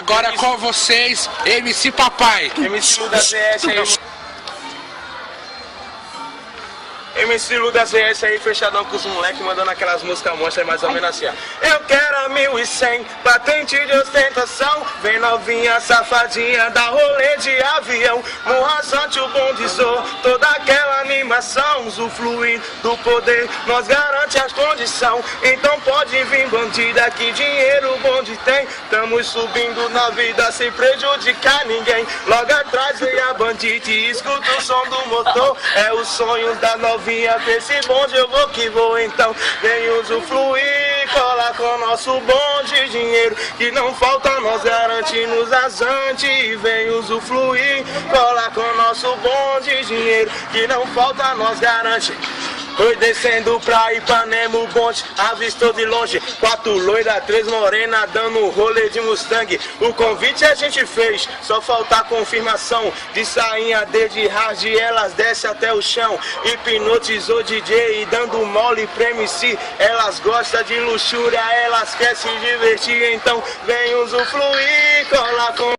Agora com vocês, MC Papai. MC Luda CS aí. MC Luda CS aí, fechadão com os moleques, mandando aquelas músicas monstras, mais ou menos assim, ó. Eu quero a 1100, patente de ostentação. Vem novinha, safadinha, dá rolê de avião. Morraçante, o bondizou, toda aquela animação. Usufruindo do poder, nós garante as condições. Então pode vir bandida, que dinheiro o bonde tem. Tamo subindo na vida sem prejudicar ninguém. Logo atrás vem a bandite, escuta o som do motor. É o sonho da novinha, desse bonde eu vou que vou. Então vem usufruir, cola com nosso bonde. Dinheiro que não falta, nós garantimos as antes. Vem usufruir, cola com nosso bonde. Dinheiro que não falta, nós garante. Foi descendo pra Ipanema, o bonde avistou de longe 4 loiras, 3 morenas, dando rolê de Mustang. O convite a gente fez, só falta a confirmação. De sainha de hard, elas descem até o chão. Hipnotizou DJ, dando mole pra MC. Elas gostam de luxúria, elas querem se divertir. Então vem usufruir, cola com